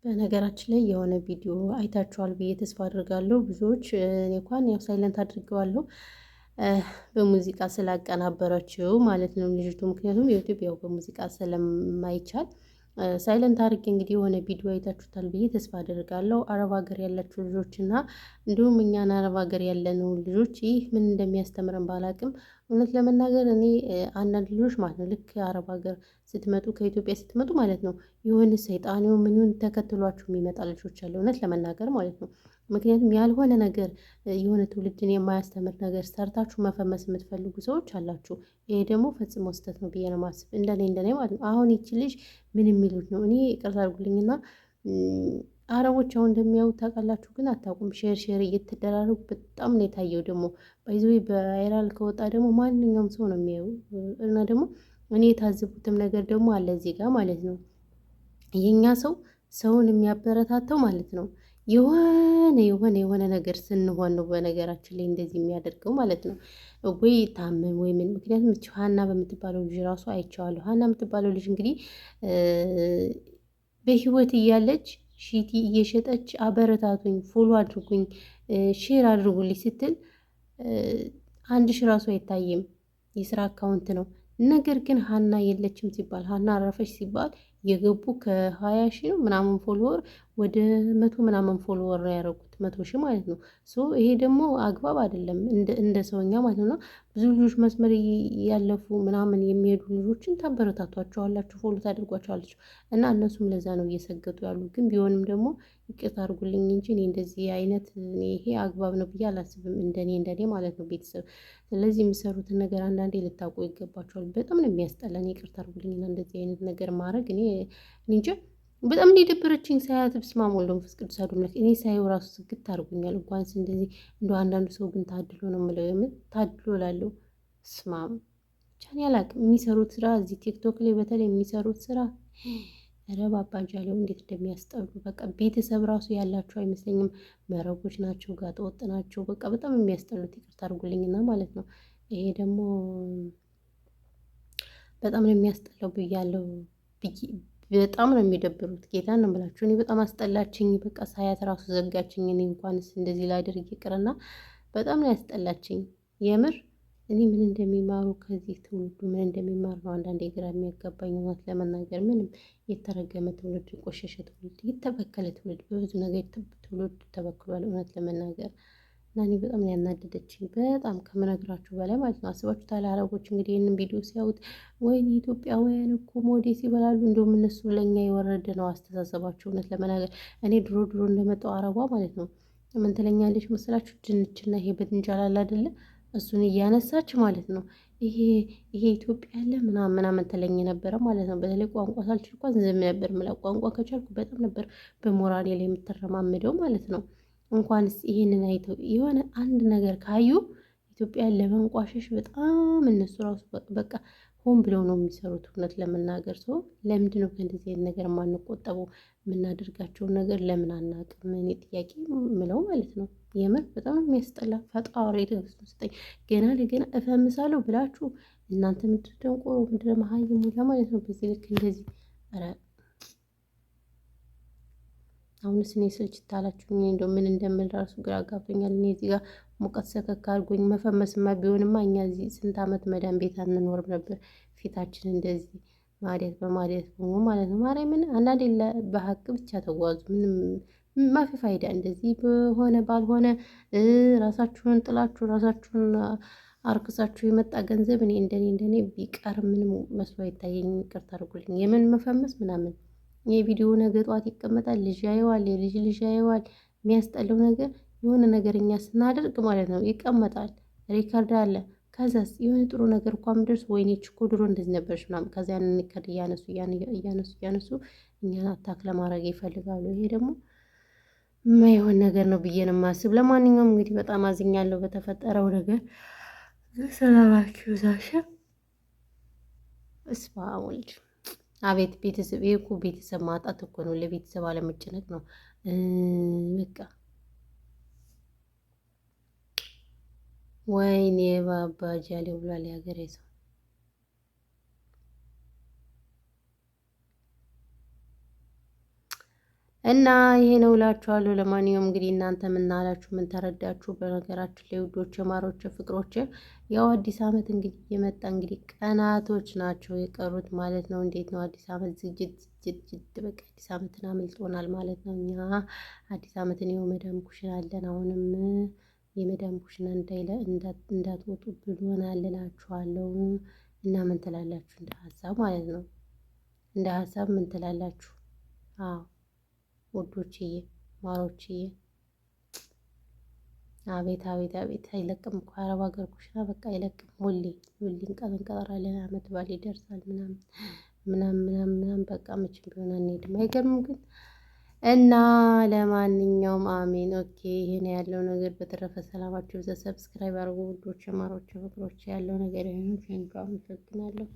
በነገራችን ላይ የሆነ ቪዲዮ አይታችኋል ብዬ ተስፋ አድርጋለሁ ብዙዎች። እኔ እንኳን ያው ሳይለንት አድርገዋለሁ በሙዚቃ ስላቀናበረችው ማለት ነው ልጅቱ። ምክንያቱም ዩቲዩብ ያው በሙዚቃ ስለማይቻል ሳይለንት አድርጌ እንግዲህ የሆነ ቪዲዮ አይታችሁታል ብዬ ተስፋ አደርጋለሁ። አረብ ሀገር ያላችሁ ልጆች እና እንዲሁም እኛን አረብ ሀገር ያለነው ልጆች ይህ ምን እንደሚያስተምረን ባላቅም፣ እውነት ለመናገር እኔ አንዳንድ ልጆች ማለት ነው ልክ አረብ ሀገር ስትመጡ ከኢትዮጵያ ስትመጡ ማለት ነው የሆነ ሰይጣን ምን ይሁን ተከትሏችሁ የሚመጣ ልጆች አለ፣ እውነት ለመናገር ማለት ነው። ምክንያቱም ያልሆነ ነገር የሆነ ትውልድን የማያስተምር ነገር ሰርታችሁ መፈመስ የምትፈልጉ ሰዎች አላችሁ። ይሄ ደግሞ ፈጽሞ ስህተት ነው ብዬ ነው የማስብ፣ እንደኔ ማለት ነው። አሁን ይቺ ልጅ ምን የሚሉት ነው? እኔ ይቅርታ አድርጉልኝና አረቦች አሁን እንደሚያዩት ታውቃላችሁ፣ ግን አታውቁም። ሼር እየተደራረጉ በጣም ነው የታየው። ደግሞ ባይዞ በቫይራል ከወጣ ደግሞ ማንኛውም ሰው ነው የሚያዩ። እና ደግሞ እኔ የታዘቡትም ነገር ደግሞ አለ እዚህ ጋር ማለት ነው። የኛ ሰውን የሚያበረታተው ማለት ነው የሆነ ነገር ስንሆን ነው። በነገራችን ላይ እንደዚህ የሚያደርገው ማለት ነው ወይ ታመም ወይ ምን። ምክንያቱም እቺ ሀና በምትባለው ልጅ ራሱ አይቼዋለሁ። ሀና የምትባለው ልጅ እንግዲህ በህይወት እያለች ሺቲ እየሸጠች አበረታቱኝ፣ ፎሎ አድርጉኝ፣ ሼር አድርጉልኝ ስትል አንድ ሺ ራሱ አይታይም። የስራ አካውንት ነው። ነገር ግን ሀና የለችም ሲባል ሀና አረፈች ሲባል የገቡ ከ20 ሺህ ነው ምናምን ፎሎወር ወደ 100 ምናምን ፎሎወር ነው ያደረጉት። 100 ሺህ ማለት ነው። ይሄ ደግሞ አግባብ አይደለም እንደ ሰውኛ ማለት ነው። ብዙ ልጆች መስመር ያለፉ ምናምን የሚሄዱ ልጆችን ታበረታቷቸዋላችሁ፣ ፎሎ ታደርጓቸዋላችሁ እና እነሱም ለዛ ነው እየሰገጡ ያሉ። ግን ቢሆንም ደግሞ ይቅርታ አድርጉልኝ እንጂ እኔ እንደዚህ አይነት ይሄ አግባብ ነው ብዬ አላስብም። እንደኔ ማለት ነው ቤተሰብ። ስለዚህ የሚሰሩትን ነገር አንዳንዴ ልታውቁ ይገባቸዋል። በጣም ነው የሚያስጠላን። ይቅርታ አድርጉልኝና እንደዚህ አይነት ነገር ማድረግ እኔ እንጃ በጣም እንደደበረችኝ ሳያት በስመ አብ ወወልድ ወመንፈስ ቅዱስ አሐዱ አምላክ። እኔ ሳየው ራሱ ስግት አድርጎኛል። እንኳንስ እንደዚህ እንደው አንዳንዱ ሰው ግን ታድሎ ነው የምለው። የምን ታድሎ እላለሁ። በስመ አብ ብቻ እኔ አላውቅም። የሚሰሩት ስራ እዚህ ቲክቶክ ላይ በተለይ የሚሰሩት ስራ ኧረ ባባጃሌው እንዴት እንደሚያስጠሉ። በቃ ቤተሰብ ራሱ ያላቸው አይመስለኝም። መረቦች ናቸው፣ ጋጠ ወጥ ናቸው። በቃ በጣም የሚያስጠሉት። ይቅርታ አድርጉልኝና ማለት ነው። ይሄ ደግሞ በጣም ነው የሚያስጠላው ብያለሁ። በጣም ነው የሚደብሩት። ጌታን ነው የምላችሁ። እኔ በጣም አስጠላችኝ። በቃ ሳያት ራሱ ዘጋችኝ። እኔ እንኳንስ እንደዚህ ላድርግ ይቅርና በጣም ነው ያስጠላችኝ የምር። እኔ ምን እንደሚማሩ ከዚህ ትውልዱ ምን እንደሚማር ነው አንዳንዴ ግራ የሚያጋባኝ። እውነት ለመናገር ምንም የተረገመ ትውልድ፣ የቆሸሸ ትውልድ፣ የተበከለ ትውልድ፣ በብዙ ነገር ትውልድ ተበክሏል። እውነት ለመናገር እና እኔ በጣም ነው ያናደደችኝ። በጣም ከምነግራችሁ በላይ ማለት ነው። አስባችሁታል? አረቦች እንግዲህ ይህንን ቪዲዮ ሲያዩት ወይኔ ኢትዮጵያውያን እኮ ሞዴስ ይበላሉ። እንደውም እነሱ ለእኛ የወረደ ነው አስተሳሰባቸው። እውነት ለመናገር እኔ ድሮ እንደመጣው አረቧ ማለት ነው ምን ትለኛለች መስላችሁ? ድንችና ይሄ በድንጃል አለ አይደለ? እሱን እያነሳች ማለት ነው ይሄ ኢትዮጵያ አለ ምናምን ትለኝ ነበረ ማለት ነው። በተለይ ቋንቋ ሳልችል እንኳን ዝም ነበር የምለው። ቋንቋ ከቻልኩ በጣም ነበር በሞራሌ ላይ የምትረማመደው ማለት ነው። እንኳንስ ይሄንን አይተው የሆነ አንድ ነገር ካዩ ኢትዮጵያን ለመንቋሸሽ በጣም እነሱ ራሱ በቃ ሆን ብለው ነው የሚሰሩት። እውነት ለመናገር ሰው ለምንድን ነው ከእንደዚህ አይነት ነገር የማንቆጠበው? የምናደርጋቸውን ነገር ለምን አናውቅም? እኔ ጥያቄ ምለው ማለት ነው። የምር በጣም የሚያስጠላ። ፈጣሪ ትዕግስቱን ስጠኝ። ገና ለገና እፈምሳለሁ ብላችሁ እናንተ ምድር ደንቆሮ ምድር መሀይም ለማለት ነው። በዚህ ልክ እንደዚህ አሁንስ እኔ ስልችት አላችሁኝ። እንደው ምን እንደምል ራሱ ግራ ጋብቶኛል። እኔ እዚህ ጋር ሙቀት ሰከክ አድርጎኝ መፈመስማ ቢሆንማ እኛ እዚህ ስንት ዓመት መዳን ቤት አንኖርም ነበር። ፊታችን እንደዚህ ማዲያት በማዲያት ሆኖ ማለት ነው። ማርያምን አንዳንዴ በሀቅ ብቻ ተጓዙ። ምንም ማፊ ፋይዳ እንደዚህ በሆነ ባልሆነ ራሳችሁን ጥላችሁ ራሳችሁን አርክሳችሁ የመጣ ገንዘብ እኔ እንደኔ ቢቀር ምንም መስሎ አይታየኝም። ይቅርታ አድርጉልኝ። የምን መፈመስ ምናምን የቪዲዮ ነገ ጠዋት ይቀመጣል። ልጅ ያየዋል፣ የልጅ ልጅ ያየዋል። የሚያስጠላው ነገር የሆነ ነገር እኛ ስናደርግ ማለት ነው ይቀመጣል፣ ሪካርድ አለ። ከዛስ የሆነ ጥሩ ነገር እንኳን ምደርስ ወይኔ እኮ ድሮ እንደዚህ ነበርሽ ምናምን። ከዛ ያንን ሪካርድ እያነሱ እኛን አታክ ለማድረግ ይፈልጋሉ። ይሄ ደግሞ የማይሆን ነገር ነው ብዬ ነው የማስብ። ለማንኛውም እንግዲህ በጣም አዝኛለሁ በተፈጠረው ነገር። ሰላማችሁ ዛሻ እስፋ ወልድ አቤት ቤተሰብ። ይሄ እኮ ቤተሰብ ማጣት እኮ ነው። ለቤተሰብ አለመጨነቅ ነው በቃ። ወይኔ ባባጃሌ ብሏል የሀገሬ ሰው። እና ይሄ ነው እላችኋለሁ። ለማንኛውም እንግዲህ እናንተ ምን አላችሁ? ምን ተረዳችሁ? በነገራችን ላይ ውዶች፣ ማሮች፣ ፍቅሮች ያው አዲስ አመት እንግዲህ የመጣ እንግዲህ ቀናቶች ናቸው የቀሩት ማለት ነው። እንዴት ነው አዲስ አመት ዝግጅት ዝግጅት በቃ አዲስ አመትን አምልጦናል ማለት ነው። እኛ አዲስ አመትን ይኸው መዳም ኩሽና አለን። አሁንም የመዳም ኩሽና እንዳትወጡ ብሎናል እላችኋለሁ። እና ምን ትላላችሁ? እንደ ሀሳብ ማለት ነው። እንደ ሀሳብ ምን ትላላችሁ? አዎ ውዶችዬ ማሮችዬ፣ አቤት አቤት አቤት! አይለቅም እኮ አረብ ሀገር ኩሽና በቃ አይለቅም። ሁሌ ሁሌ እንቀጠራለን። አመት ባል ይደርሳል ምናምን ምናምን ምናምን ምናምን በቃ መቼም ቢሆን አንሄድም። አይገርምም ግን እና ለማንኛውም አሜን። ኦኬ ይሄን ያለው ነገር። በተረፈ ሰላማችሁ ብዛ። ሰብስክራይብ አድርጉ ውዶች፣ ማሮች፣ ፍቅሮች ያለው ነገር ይሄን አመሰግናለሁ።